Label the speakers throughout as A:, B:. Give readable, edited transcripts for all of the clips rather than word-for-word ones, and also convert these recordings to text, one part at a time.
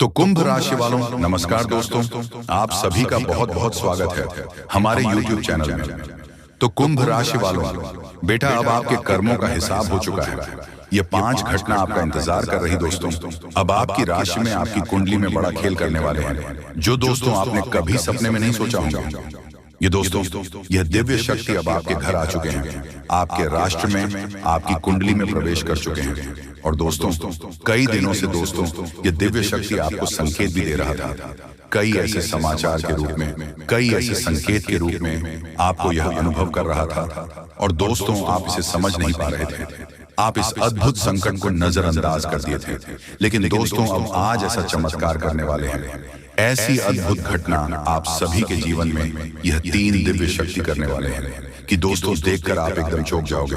A: तो कुंभ राशि वालों, नमस्कार दोस्तों। आप सभी का बहुत बहुत स्वागत है हमारे YouTube चैनल में। तो कुंभ राशि वालों, बेटा अब आपके कर्मों का हिसाब हो चुका है। ये 5 घटना आपका इंतजार कर रही दोस्तों। अब आपकी राशि में, आपकी कुंडली में बड़ा खेल करने वाले हैं, जो दोस्तों आपने कभी सपने में नहीं सोचा होगा। ये दोस्तों, यह दिव्य शक्ति अब आपके घर आ चुके हैं, आपके राष्ट्र में, आपकी कुंडली में प्रवेश कर चुके हैं। और दोस्तों, कई दिनों से दोस्तों ये दिव्य शक्ति आपको संकेत भी दे रहा था। कई ऐसे समाचार के रूप में, कई ऐसे संकेत के रूप में आपको यह अनुभव कर रहा था। और दोस्तों, आप इसे समझ नहीं पा रहे थे। आप इस अद्भुत संकट को नजरअंदाज कर दिए थे। लेकिन दोस्तों, अब आज ऐसा चमत्कार करने वाले हैं। ऐसी अद्भुत घटना आप सभी के जीवन में यह 3 दिव्य शक्ति करने वाले हैं कि दोस्तों देखकर आप एकदम चौंक जाओगे।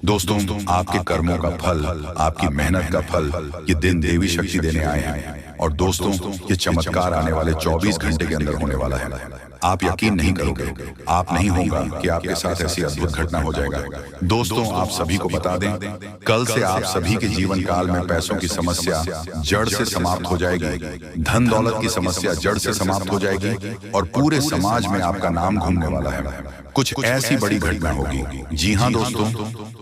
A: दोस्तों, आपके कर्मों का फल, आपकी मेहनत का फल ये दिन देवी शक्ति देने आए हैं। और दोस्तों, ये चमत्कार आने वाले 24 घंटे के अंदर होने वाला है। आप यकीन नहीं करोगे, आप नहीं होगा कि आपके साथ ऐसी अद्भुत घटना हो जाएगा। दोस्तों, आप सभी को बता दें, कल से आप सभी के जीवन काल में पैसों की समस्या जड़ से समाप्त हो जाएगी, धन दौलत की समस्या जड़ से समाप्त हो जाएगी और पूरे समाज में आपका नाम घूमने वाला है। कुछ ऐसी बड़ी घटना होगी। जी हाँ दोस्तों,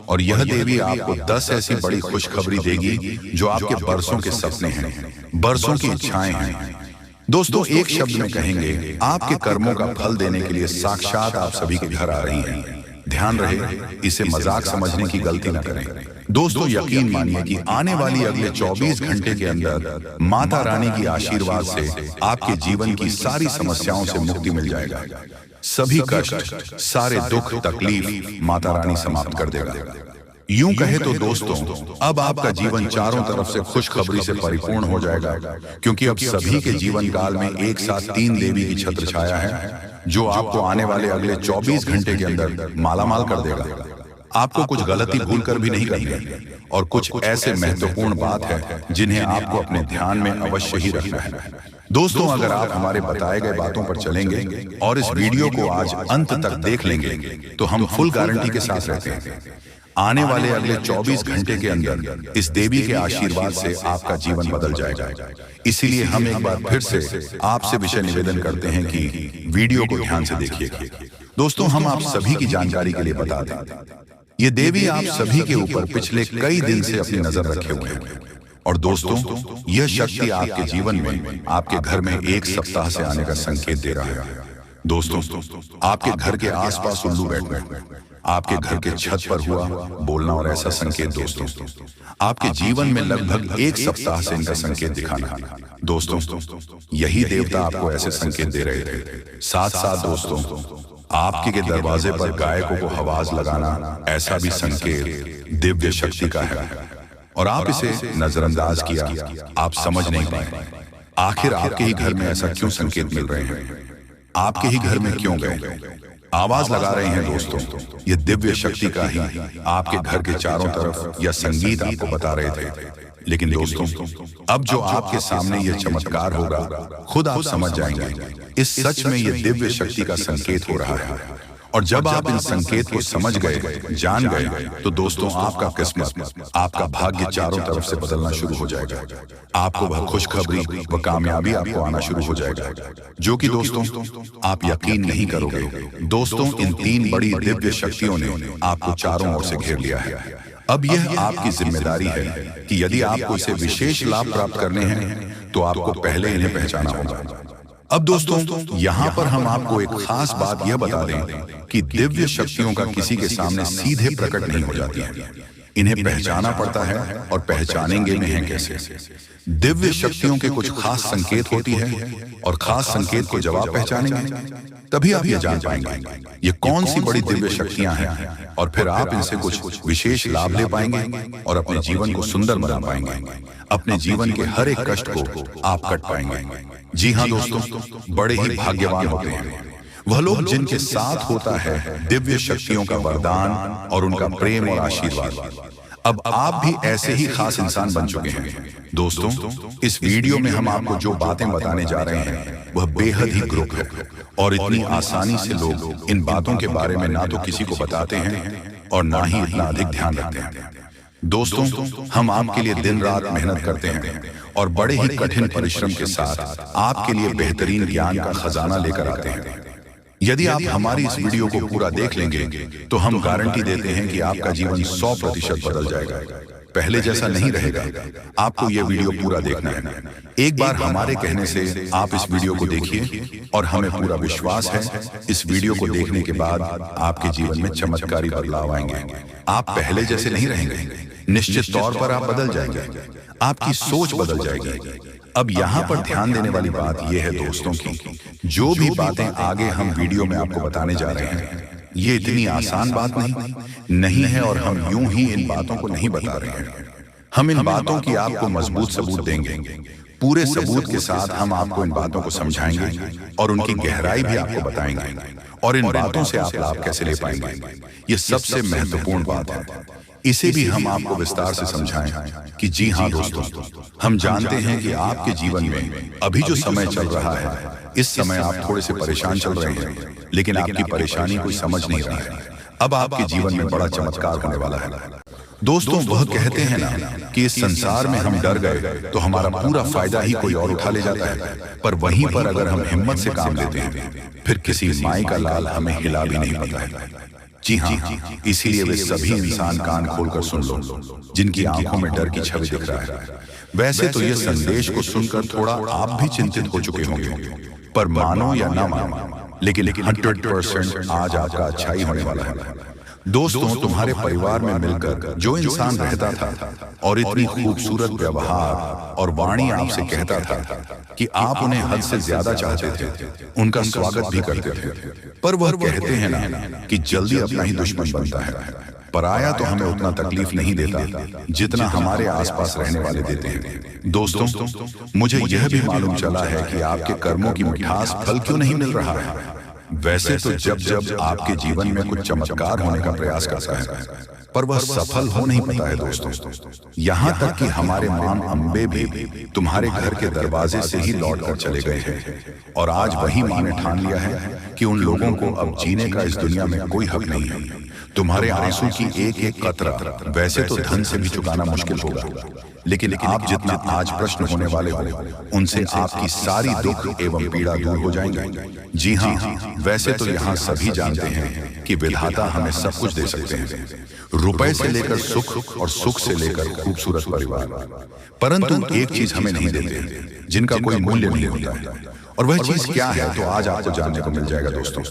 A: और यह देवी आपको 10 ऐसी बड़ी खुशखबरी देगी जो आपके बरसों के सपने हैं, बरसों की इच्छाएं हैं। दोस्तों, एक शब्द में कहेंगे, आपके कर्मों का फल देने के लिए साक्षात आप सभी के घर आ रही हैं। ध्यान रहे, इसे मजाक समझने की गलती न करें। दोस्तों, यकीन मानिए कि आने वाली अगले 24 घंटे के अंदर माता रानी की आशीर्वाद से आपके जीवन की सारी समस्याओं से मुक्ति मिल जाएगा। सभी कष्ट, सारे दुख तकलीफ माता रानी समाप्त कर देगा। यूं कहे तो दोस्तों, अब आपका जीवन चारों तरफ से खुशखबरी से परिपूर्ण हो जाएगा, क्योंकि अब सभी के जीवन काल में एक साथ 3 देवी की छत्र छाया है, जो आपको आने वाले अगले 24 घंटे के अंदर मालामाल कर देगा। आपको कुछ गलती भूल कर भी नहीं करनी है, और कुछ ऐसे महत्वपूर्ण बात है जिन्हें आपको अपने ध्यान में अवश्य ही रखना है। दोस्तों, अगर आप हमारे बताए गए बातों पर चलेंगे और इस वीडियो को आज अंत तक देख लेंगे, तो हम फुल गारंटी के साथ रहते हैं, आने वाले अगले 24 घंटे के अंदर इस देवी के आशीर्वाद से आपका जीवन बदल जाएगा। इसीलिए हम एक बार फिर से आपसे विषय निवेदन करते हैं कि वीडियो को ध्यान से देखिएगा। दोस्तों, हम आप सभी की जानकारी के लिए बता दें, ये देवी आप सभी के ऊपर पिछले कई दिन से अपनी नजर रखे हुए हैं। और दोस्तों, यह शक्ति आपके जीवन में, आपके घर में 1 सप्ताह से आने का संकेत दे रहा है। दोस्तों, आपके घर के आसपास उल्लू बैठना, आपके घर के छत पर हुआ बोलना और ऐसा संकेत दोस्तों, आपके जीवन में लगभग 1 सप्ताह से इनका संकेत दिखाना। दोस्तों, यही देवता आपको ऐसे संकेत दे रहे थे। साथ साथ दोस्तों, आपके के दरवाजे पर गायकों को आवाज लगाना, ऐसा भी संकेत दिव्य शक्ति का है। और आप इसे नजरअंदाज किया, आप समझ नहीं पाए। आखिर आपके ही घर में ऐसा क्यों संकेत मिल रहे हैं? आपके ही घर में क्यों गए? आवाज लगा रहे हैं दोस्तों, ये दिव्य शक्ति का ही आपके घर के चारों तरफ यह संगीत आपको बता रहे थे। लेकिन दोस्तों, अब जो आपके सामने यह चमत्कार होगा, खुद आप समझ जाएंगे, इस सच में यह दिव्य शक्ति का संकेत हो रहा है। और जब आप इन संकेत को समझ गए, जान गए, तो दोस्तों आपका किस्मत, आपका भाग्य चारों तरफ से बदलना शुरू हो जाएगा। आपको वह खुशखबरी, वह कामयाबी आपको आना शुरू हो जाएगा, जो कि दोस्तों आप यकीन नहीं करोगे। दोस्तों, इन 3 बड़ी दिव्य शक्तियों ने आपको चारों ओर से घेर लिया है। अब यह आपकी जिम्मेदारी है कि यदि आपको इसे विशेष लाभ प्राप्त करने हैं, तो आपको पहले इन्हें पहचाना होगा। अब दोस्तों, यहाँ पर हम आपको एक खास बात यह बता दें कि दिव्य शक्तियों का किसी के सामने सीधे प्रकट नहीं हो जाती है। इन्हें पहचाना पड़ता है, और पहचानेंगे में है कैसे। दिव्य शक्तियों के कुछ खास संकेत होती है, और खास संकेत को जब आप पहचानेंगे, तभी आप ये जान पाएंगे ये कौन सी बड़ी दिव्य शक्तियां हैं, और फिर आप इनसे कुछ विशेष लाभ ले पाएंगे और अपने जीवन को सुंदर बना पाएंगे। अपने जीवन के हर एक कष्ट को आप कट पाएंगे। जी हाँ दोस्तों, बड़े ही भाग्यवान होते हैं वह लोग जिनके साथ होता है दिव्य शक्तियों का वरदान और उनका प्रेम और आशीर्वाद। अब आप भी ऐसे ही खास इंसान बन चुके हैं। दोस्तों, इस वीडियो में हम आपको जो बातें बताने जा रहे हैं, वह बेहद ही गुप्त है, और इतनी आसानी से लोग इन बातों के बारे में ना तो किसी को बताते हैं और ना ही इतना अधिक ध्यान रखते हैं। दोस्तों, हम आपके लिए दिन रात मेहनत करते हैं और बड़े ही कठिन परिश्रम के साथ आपके लिए बेहतरीन ज्ञान का खजाना लेकर आते हैं। यदि आप हमारी इस वीडियो को पूरा देख लेंगे तो हम गारंटी देते हैं कि आपका जीवन 100% बदल जाएगा, पहले जैसा नहीं रहेगा। आपको यह वीडियो पूरा देखना है। एक बार हमारे कहने से आप इस वीडियो को देखिए और हमें पूरा विश्वास है इस वीडियो को देखने के बाद आपके जीवन में चमत्कारी बदलाव आएंगे। आप पहले जैसे नहीं रहेंगे, निश्चित तौर पर आप बदल जाएंगे, आपकी सोच बदल जाएगी। अब यहाँ पर ध्यान देने वाली बात यह है दोस्तों की जो भी बातें आगे हम वीडियो में आपको बताने जा रहे हैं ये इतनी आसान बात नहीं है और हम यूं ही इन बातों को नहीं बता रहे हैं। हम इन बातों की आपको मजबूत सबूत देंगे। पूरे सबूत के साथ हम आपको इन बातों को समझाएंगे और उनकी गहराई भी आपको बताएंगे और इन बातों से आप लाभ कैसे ले पाएंगे, ये सबसे महत्वपूर्ण बात है। इसे भी हम आपको विस्तार से समझाएं कि जी हाँ दोस्तों, हम जानते हैं कि आपके जीवन में अभी जो समय चल रहा है इस समय आप थोड़े से परेशान चल रहे हैं, लेकिन आपकी परेशानी कोई समझ नहीं रहा है। अब आपके जीवन में बड़ा चमत्कार होने वाला है दोस्तों। वह कहते हैं ना कि इस संसार में हम डर गए तो हमारा पूरा फायदा ही कोई और उठा ले जाता है, पर वहीं पर अगर हम हिम्मत से काम लेते हैं फिर किसी माई का लाल हमें हिला भी नहीं पाता है। जी हाँ, इसीलिए वे सभी इंसान कान खोलकर सुन लो जिनकी आंखों में डर की छवि दिख रहा है। वैसे तो ये संदेश को सुनकर थोड़ा आप भी चिंतित हो चुके होंगे, पर मानो या ना मानो लेकिन 100% आज आपका अच्छाई होने वाला है। दोस्तों, तुम्हारे परिवार में मिलकर जो इंसान रहता था और इतनी खूबसूरत व्यवहार और वाणी आपसे कहता था कि आप उन्हें हद से ज्यादा चाहते थे, उनका स्वागत भी करते थे, पर वह कहते हैं ना कि जल्दी अपना ही दुश्मन बनता है। पराया तो हमें उतना तकलीफ नहीं देता जितना हमारे आसपास रहने वाले देते हैं। दोस्तों, मुझे यह भी मालूम चला है कि आपके कर्मों की मिठास फल क्यों नहीं मिल रहा है। वैसे तो जब जब आपके जीवन में कुछ चमत्कार होने का प्रयास करता है पर वह सफल हो नहीं पाता है दोस्तों। यहाँ तक कि हमारे मां अम्बे भी तुम्हारे घर के दरवाजे से ही लौट कर चले गए हैं और आज वही मां ने ठान लिया है कि उन लोगों को अब जीने का इस दुनिया में कोई हक नहीं है। तुम्हारे आंसू की एक एक कतरा वैसे तो धन से भी चुकाना मुश्किल होगा, लेकिन आप जितना आज प्रश्न होने वाले हो उनसे आपकी सारी दुख एवं पीड़ा दूर हो जाएंगे। जी हाँ, वैसे तो यहाँ सभी जानते हैं कि विधाता हमें सब कुछ दे सकते हैं, रुपए से लेकर सुख और सुख से लेकर खूबसूरत परिवार, परंतु एक चीज हमें नहीं देते जिनका कोई मूल्य नहीं होता है। और वह चीज क्या है तो आज आपको जानने को मिल जाएगा दोस्तों।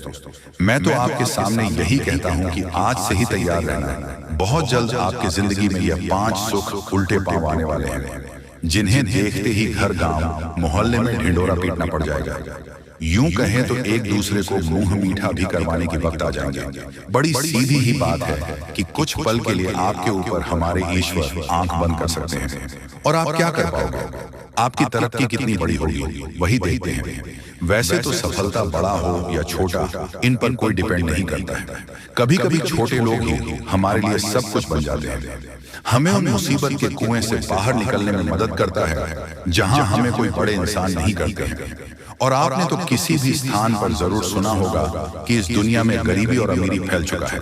A: मैं तो आपके सामने यही कहता हूं कि आज से ही तैयार रहना। बहुत जल्द आपकी जिंदगी में यह 5 सुख उल्टे पांव आने वाले हैं जिन्हें देखते ही घर गांव मोहल्ले में ढिंडोरा पीटना पड़ जाएगा। यूं कहें तो एक दूसरे को मुंह मीठा भी करवाने की वक्त आ जाएंगे। बड़ी सीधी ही बात है कि कुछ पल के लिए आपके ऊपर हमारे ईश्वर आंख बंद कर सकते हैं और आप क्या कर पाओगे, आपकी तरक्की कितनी बड़ी होगी वही देखते हैं। वैसे तो सफलता बड़ा हो या छोटा इन पर कोई डिपेंड नहीं करता है। कभी कभी छोटे लोग ही हमारे लिए सब कुछ बन जाते हैं, हमें उन मुसीबत के कुएं से बाहर निकलने में मदद करता है जहां हमें कोई बड़े इंसान नहीं करते हैं। और आपने तो किसी भी स्थान पर जरूर सुना होगा कि इस दुनिया में गरीबी और अमीरी फैल चुका है।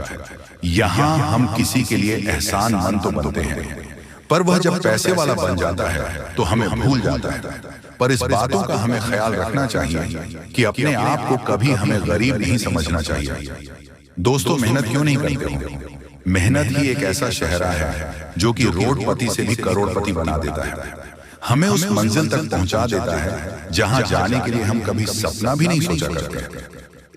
A: यहाँ हम किसी के लिए एहसान मंद तो बनते हैं, पर वह जब पैसे वाला बन जाता है तो हमें भूल जाता है। पर इस बातों का हमें ख्याल रखना चाहिए कि अपने आप को कभी हमें गरीब नहीं समझना चाहिए। दोस्तों, मेहनत क्यों नहीं करते हो? मेहनत ही एक ऐसा शहरा है जो कि रोडपति से भी करोड़पति बना देता है, हमें उस मंजिल तक पहुंचा देता है जहां जाने के लिए हम कभी सपना भी नहीं सोचा करते।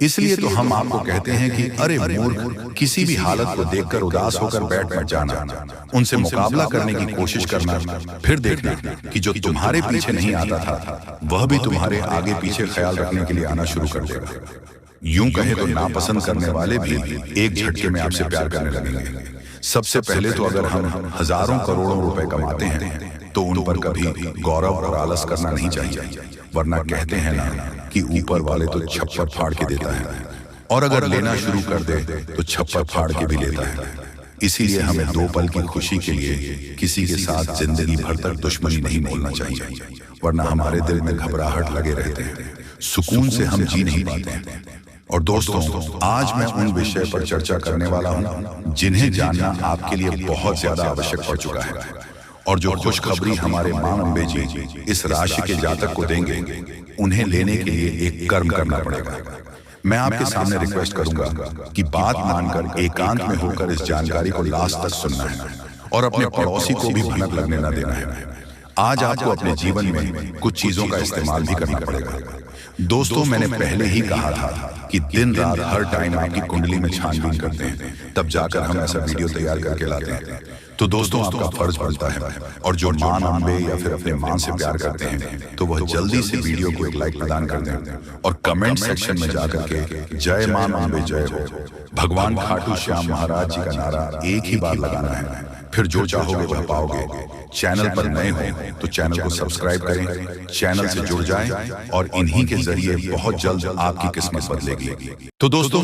A: इसलिए तो हम आपको कहते हैं कि अरे मूर्ख, किसी भी हालत को देखकर उदास होकर बैठ मत जाना, उनसे मुकाबला करने की कोशिश करना, फिर देखना कि जो तुम्हारे पीछे नहीं आता था वह भी तुम्हारे आगे पीछे ख्याल रखने के लिए आना शुरू कर देगा। यूं कहे तो नापसंद करने वाले भी एक झटके में आपसे प्यार करने लगेंगे। सबसे पहले तो अगर हम हजारों करोड़ों रुपए कमाते हैं तो उन पर कभी गौरव और आलस करना नहीं चाहिए, वरना कहते हैं ना कि ऊपर वाले तो छप्पर फाड़ के देता है और अगर लेना शुरू कर दे तो छप्पर फाड़ के भी लेता है। इसीलिए हमें 2 पल की खुशी के लिए किसी के साथ जिंदगी भर तक दुश्मनी नहीं बोलना चाहिए, वरना हमारे दिल में घबराहट लगे रहते हैं, सुकून से हम जी नहीं पाते। और दोस्तों, आज मैं उन विषय पर चर्चा करने वाला हूं जिन्हें जानना आपके लिए बहुत ज्यादा आवश्यक पड़ चुका है, और जो खुशखबरी हमारे मां अम्बे जी इस राशि के जातक को देंगे, उन्हें लेने के लिए एक कर्म करना पड़ेगा। मैं आपके सामने रिक्वेस्ट करूंगा कि बात मानकर एकांत में होकर इस जानकारी को लास्ट तक सुनना है और अपने पड़ोसी को भी भनक लगने न देना है। आज आपको अपने जीवन में कुछ चीजों का इस्तेमाल भी करना पड़ेगा। दोस्तों, मैंने पहले ही कहा था कि दिन रात हर टाइम आपकी कुंडली में छानबीन करते हैं, तब जाकर हम ऐसा वीडियो तैयार करके लाते हैं। तो दोस्तों, आपका फर्ज बनता है, और जो मां अम्बे या फिर अपने मां से प्यार करते हैं तो वह जल्दी से वीडियो को एक लाइक प्रदान कर दें और कमेंट सेक्शन में जाकर के जय मां अम्बे जय हो, भगवान खाटू श्याम महाराज जी का नारा एक ही बार लगाना है। फिर जो चाहोगे वह पाओगे। चैनल पर नए हो तो चैनल को सब्सक्राइब करें, चैनल से जुड़ जाएं और इन्हीं के जरिए बहुत जल्द आपकी किस्मत बदलेगी। तो दोस्तों,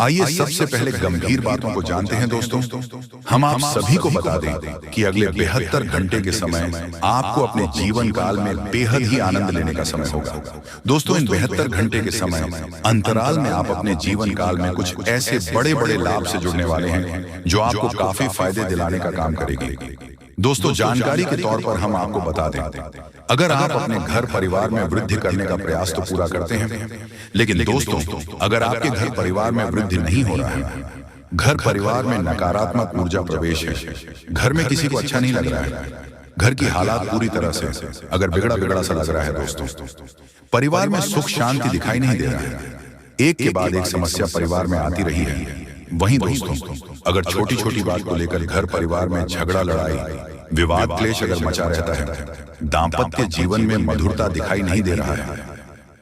A: आइए सबसे पहले गंभीर बातों को जानते हैं। दोस्तों, हम आप सभी को बता दें कि अगले 72 घंटे के समय आपको अपने जीवन काल में बेहद ही आनंद लेने का समय होगा। दोस्तों, इन 72 घंटे के समय अंतराल में आप अपने जीवन काल में कुछ ऐसे बड़े बड़े लाभ से जुड़ने वाले हैं जो आपको काफी फायदे दिलाने का काम करेगी। दोस्तों, जानकारी के तौर पर हम आपको बता दें, अगर आप अपने घर परिवार में वृद्धि करने का प्रयास तो पूरा करते हैं, लेकिन दोस्तों, अगर आपके घर परिवार में वृद्धि नहीं हो रहा है, घर परिवार में नकारात्मक ऊर्जा प्रवेश है, घर में किसी को अच्छा नहीं लग रहा है, घर की हालात पूरी तरह से अगर बिगड़ा बिगड़ा सा लग रहा है, दोस्तों, परिवार में सुख शांति दिखाई नहीं दे रहा है, एक के बाद एक समस्या परिवार में आती रही है। वहीं दोस्तों, अगर छोटी छोटी बात को लेकर घर परिवार में झगड़ा लड़ाई विवाद क्लेश अगर मचा रहता है, दाम्पत्य जीवन में मधुरता दिखाई नहीं दे रहा है,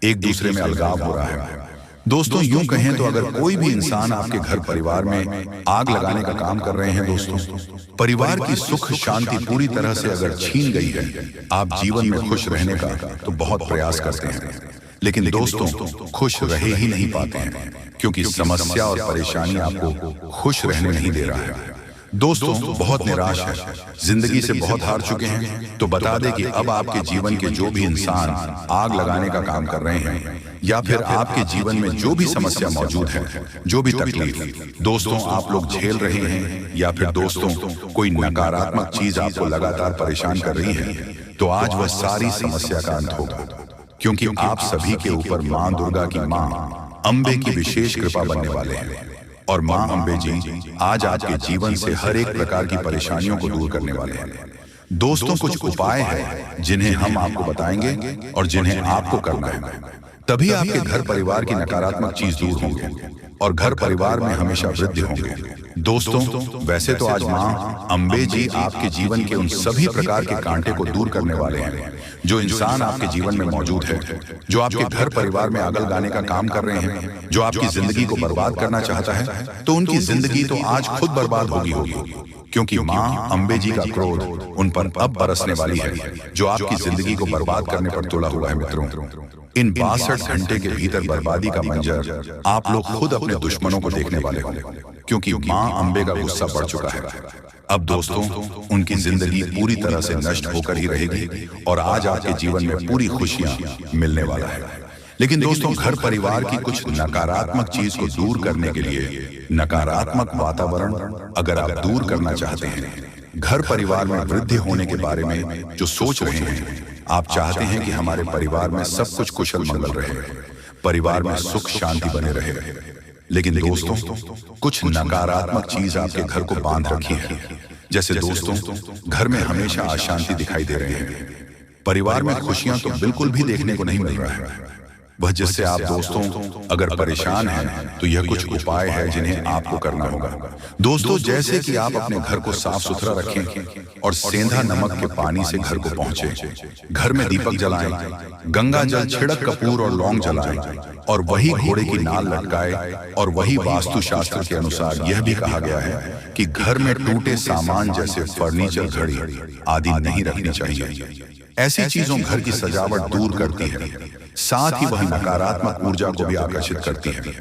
A: एक दूसरे में अलगाव हो रहा है, दोस्तों, यूं कहें तो अगर कोई भी इंसान आपके घर परिवार में आग लगाने का काम कर रहे हैं, दोस्तों, परिवार की सुख शांति पूरी तरह से अगर छीन गई है, आप जीवन में खुश रहने का तो बहुत प्रयास करते हैं, लेकिन दोस्तों, खुश रहे ही नहीं पाते हैं, क्योंकि समस्या और परेशानी आपको खुश रहने नहीं दे रहा है। दोस्तों, बहुत निराश है, जिंदगी से बहुत हार चुके हैं, तो बता दें कि अब आपके जीवन के जो भी इंसान आग लगाने का काम कर रहे हैं, या फिर आपके जीवन में जो भी समस्या मौजूद है, जो भी तकलीफ दोस्तों आप लोग झेल रहे हैं, या फिर दोस्तों कोई नकारात्मक चीज आपको लगातार परेशान कर रही है, तो आज वह सारी समस्या का अंत होगा, क्योंकि आप सभी के ऊपर मां दुर्गा की मां अम्बे की विशेष कृपा बनने वाले हैं। और मां अम्बे जी आज आपके जीवन से हर एक प्रकार की परेशानियों को दूर करने वाले हैं। दोस्तों, कुछ उपाय हैं जिन्हें हम आपको बताएंगे और जिन्हें आपको करना है, तभी आपके घर परिवार की नकारात्मक चीज दूर होंगे और घर परिवार में हमेशा वृद्धि होंगे। दोस्तों, वैसे तो आज मां अम्बे जी आपके जीवन के उन सभी प्रकार के कांटे को दूर करने वाले हैं जो इंसान आपके जीवन में मौजूद है, जो आपके घर परिवार में आग लगाने का काम कर रहे हैं, जो आपकी जिंदगी को बर्बाद करना चाहता है, तो उनकी जिंदगी तो आज खुद बर्बाद होगी, क्योंकि मां अम्बे जी का क्रोध उन पर अब बरसने वाली है, जो आपकी जिंदगी को बर्बाद करने पर तुला हुआ है। मित्रों, इन 62 घंटे के भीतर बर्बादी का मंजर आप लोग खुद अपने दुश्मनों को देखने वाले हो, क्योंकि मां अम्बे का गुस्सा बढ़ चुका है। अब दोस्तों, उनकी जिंदगी पूरी तरह से नष्ट होकर ही रहेगी और आज आपके जीवन में पूरी खुशियां मिलने वाला है। लेकिन दोस्तों, घर परिवार की कुछ नकारात्मक चीज को दूर करने के लिए, नकारात्मक वातावरण अगर आप दूर करना चाहते हैं, घर परिवार में वृद्धि होने के बारे में जो सोच रहे हैं, आप चाहते हैं कि हमारे परिवार में सब कुछ कुशल मंगल रहे, परिवार में सुख शांति बने रहे, लेकिन दोस्तों कुछ नकारात्मक चीज आपके घर को बांध रखी है। जैसे दोस्तों, घर में हमेशा अशांति दिखाई दे रही है, परिवार में खुशियां तो बिल्कुल भी देखने को नहीं मिल रहा है। वह जिससे आप दोस्तों अगर परेशान हैं तो यह कुछ उपाय है जिन्हें आपको करना होगा। दोस्तों, जैसे कि आप अपने घर को साफ सुथरा रखें और सेंधा नमक के पानी से घर को पहुंचे, घर में दीपक जलाएं, गंगा जल छिड़क कपूर और लौंग जलाएं और वही घोड़े की नाल लटकाए। और वही वास्तु शास्त्र के अनुसार यह भी कहा गया है कि घर में टूटे सामान जैसे फर्नीचर, घड़ी आदि नहीं रखनी चाहिए। ऐसी चीजों घर की सजावट दूर करती है, साथ ही वह नकारात्मक ऊर्जा को भी आकर्षित करती है।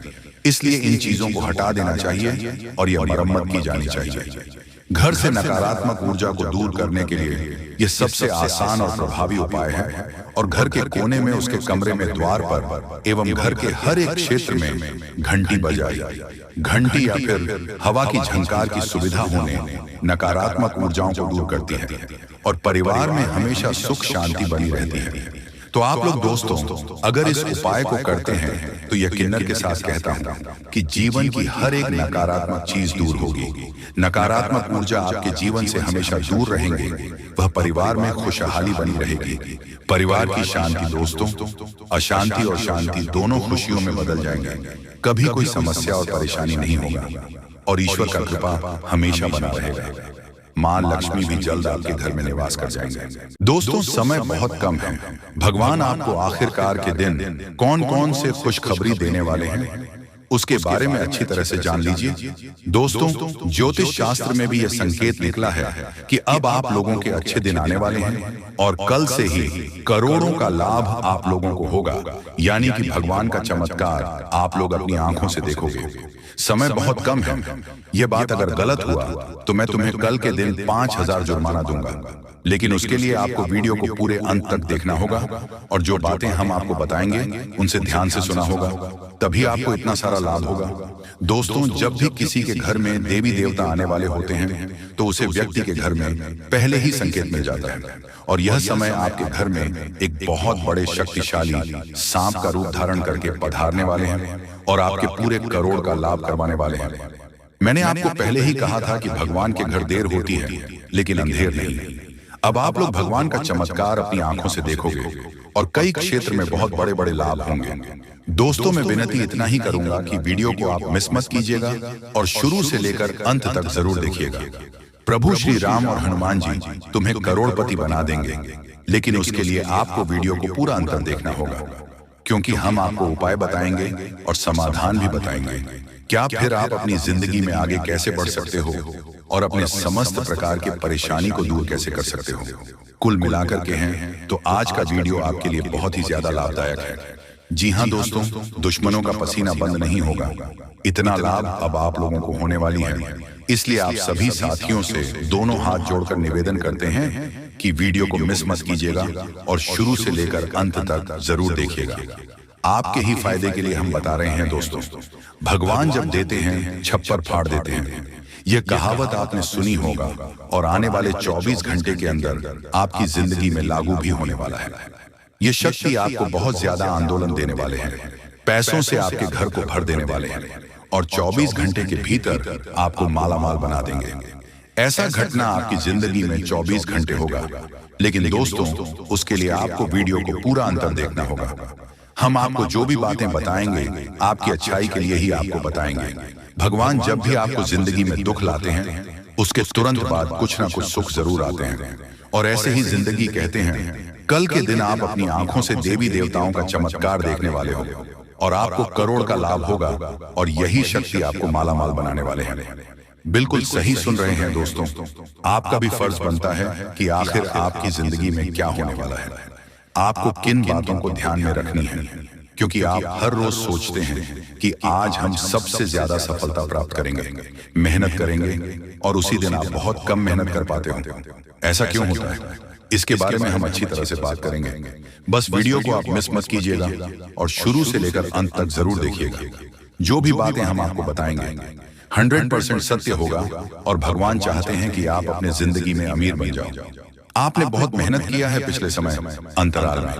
A: इसलिए इन चीजों को हटा देना चाहिए और यह मरम्मत की जानी चाहिए। घर से नकारात्मक ऊर्जा को दूर करने के लिए यह सबसे आसान और प्रभावी उपाय है। और घर के कोने में, उसके कमरे में, द्वार पर एवं घर के हर एक क्षेत्र में घंटी बजाई। घंटी या फिर हवा की झंकार की सुविधा होने नकारात्मक ऊर्जाओं को दूर करती है और परिवार में हमेशा सुख शांति बनी रहती है। तो आप लोग दोस्तों अगर इस उपाय को करते हैं तो यकीनन के साथ कहता हूं कि जीवन की हर एक नकारात्मक चीज दूर होगी। नकारात्मक ऊर्जा आपके जीवन से हमेशा दूर रहेंगे। वह परिवार में खुशहाली बनी रहेगी। परिवार की शांति दोस्तों, अशांति और शांति दोनों खुशियों में बदल जाएंगे। कभी कोई समस्या और परेशानी नहीं होगा और ईश्वर का कृपा हमेशा बना रहेगा। मां लक्ष्मी भी जल्द आपके घर में निवास कर जाएंगे। दोस्तों समय बहुत कम है। भगवान आपको आखिरकार के दिन कौन कौन से खुशखबरी देने वाले हैं उसके बारे में अच्छी तरह से जान लीजिए। दोस्तों ज्योतिष शास्त्र में भी यह संकेत निकला है कि अब आप लोगों के अच्छे दिन आने वाले हैं और कल से ही करोड़ों का लाभ आप लोगों को होगा। यानी कि भगवान का चमत्कार आप लोग अपनी आंखों से देखोगे। समय बहुत कम है। यह बात अगर गलत हुआ तो मैं तुम्हें कल के दिन 5000 जुर्माना दूंगा। लेकिन उसके लिए आपको वीडियो को पूरे अंत तक देखना होगा और जो बातें हम आपको बताएंगे उनसे ध्यान से सुना होगा, तभी आपको इतना सारा लाभ होगा। दोस्तों जब भी किसी के घर में देवी देवता आने वाले होते हैं तो उसे व्यक्ति के घर में पहले ही संकेत मिल जाता है और यह समय आपके घर में एक बहुत बड़े शक्तिशाली सांप का रूप धारण करके पधारने वाले हैं और आपके पूरे करोड़ का लाभ करवाने वाले हैं। मैंने आपको पहले ही कहा था कि भगवान के घर देर होती है लेकिन अंधेर नहीं। अब आप लोग भगवान का चमत्कार अपनी आंखों से देखोगे और कई क्षेत्र में बहुत बड़े बड़े लाभ होंगे। दोस्तों मैं विनती इतना ही करूंगा कि वीडियो को आप मिस मत कीजिएगा और शुरू से लेकर अंत तक जरूर देखिएगा। प्रभु श्री राम और हनुमान जी तुम्हें करोड़पति बना देंगे, लेकिन उसके लिए आपको वीडियो को पूरा अंत तक देखना होगा, क्योंकि हम आपको उपाय बताएंगे और समाधान भी बताएंगे। क्या फिर आप अपनी जिंदगी में आगे कैसे बढ़ सकते हो और अपने समस्त प्रकार के परेशानी को दूर कैसे कर सकते हो। कुल मिलाकर के हैं तो आज का वीडियो आपके लिए बहुत ही ज्यादा लाभदायक है। जी हाँ दोस्तों, दुश्मनों का पसीना बंद नहीं होगा। इतना लाभ अब आप लोगों को होने वाली है। इसलिए आप सभी साथियों से दोनों हाथ जोड़कर निवेदन करते हैं कि वीडियो को मिस मत कीजिएगा और शुरू से लेकर अंत तक जरूर देखिएगा। आपके ही फायदे के लिए हम बता रहे हैं दोस्तों। भगवान जब देते हैं छप्पर फाड़ देते हैं, यह कहावत आपने सुनी होगा और आने वाले 24 घंटे के अंदर आपकी जिंदगी में लागू भी होने वाला है। ये शक्ति आपको बहुत ज्यादा आंदोलन देने वाले हैं, पैसों से आपके घर को भर देने वाले हैं और 24 घंटे के भीतर आपको मालामाल बना देंगे। ऐसा घटना आपकी जिंदगी में 24 घंटे होगा, लेकिन दोस्तों उसके लिए आपको वीडियो को पूरा अंतर देखना होगा। हम आपको जो भी बातें बताएंगे आपकी अच्छाई के लिए ही आपको बताएंगे। भगवान जब भी आपको जिंदगी में दुख लाते हैं उसके तुरंत बाद कुछ ना कुछ सुख जरूर आते हैं और ऐसे ही जिंदगी कहते हैं। कल के दिन आप अपनी आंखों से देवी देवताओं का चमत्कार देखने वाले हो और आपको करोड़ का लाभ होगा और यही शक्ति आपको मालामाल बनाने वाले हैं। बिल्कुल सही सुन रहे हैं दोस्तों। आपका भी फर्ज बनता है कि आखिर आपकी जिंदगी में क्या होने वाला है, आपको किन बातों को ध्यान में रखनी है, क्योंकि आप हर रोज सोचते हैं कि आज हम सबसे ज्यादा सफलता प्राप्त करेंगे, मेहनत करेंगे और उसी दिन आप बहुत कम मेहनत कर पाते हो। ऐसा क्यों होता है, इसके बारे में हम अच्छी तरह से बात करेंगे। बस वीडियो को आप मिस मत कीजिएगा और शुरू से लेकर अंत तक जरूर देखिएगा। जो भी बातें हम आपको बताएंगे 100% सत्य होगा और भगवान चाहते हैं कि आप अपने जिंदगी में अमीर बन जाओ। आपने बहुत मेहनत किया है पिछले समय अंतराल में,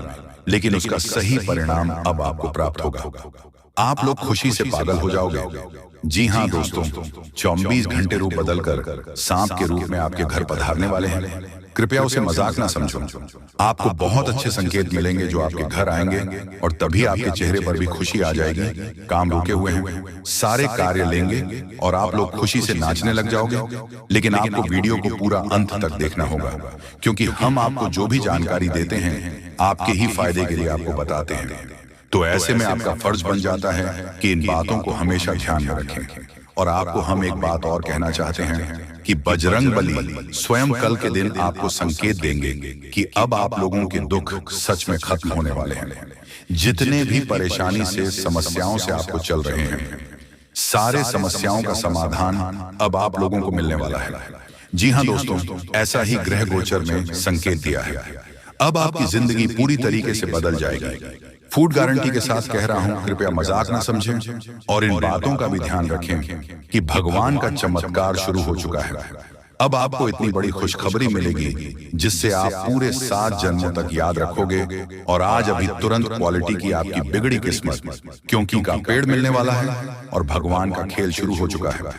A: लेकिन उसका सही परिणाम अब आपको प्राप्त होगा। आप लोग खुशी से पागल हो जाओगे। जी हाँ दोस्तों, 24 घंटे रूप बदलकर सांप के रूप में आपके घर पधारने वाले हैं। कृपया उसे मजाक ना समझो। आपको बहुत अच्छे संकेत मिलेंगे जो आपके घर आएंगे और तभी आपके चेहरे पर भी खुशी आ जाएगी। काम रुके हुए हैं, सारे कार्य लेंगे और आप लोग खुशी से नाचने लग जाओगे। लेकिन आपको वीडियो को पूरा अंत तक देखना होगा, क्योंकि हम आपको जो भी जानकारी देते हैं आपके ही फायदे के लिए आपको बताते हैं। तो ऐसे में आपका फर्ज बन जाता है कि इन बातों को हमेशा ध्यान में रखें। और आपको हम एक बात और कहना चाहते हैं कि बजरंग बली स्वयं कल के दिन आपको संकेत देंगे कि अब आप लोगों के दुख सच में खत्म होने वाले हैं। जितने भी परेशानी से समस्याओं से आपको चल रहे हैं, सारे समस्याओं का समाधान अब आप लोगों को मिलने वाला है। जी हाँ दोस्तों, ऐसा ही ग्रह गोचर में संकेत दिया है। अब आपकी जिंदगी पूरी तरीके से बदल जाएगी। फूड गारंटी के साथ कह रहा हूं, कृपया मजाक ना समझें और इन बातों का भी ध्यान रखें कि भगवान का चमत्कार शुरू हो चुका है। अब आपको इतनी बड़ी खुशखबरी मिलेगी जिससे आप पूरे 7 जन्मों तक याद रखोगे। और आज अभी तुरंत क्वालिटी की आपकी बिगड़ी किस्मत, क्योंकि का पेड़ मिलने वाला है और भगवान का खेल शुरू हो चुका है।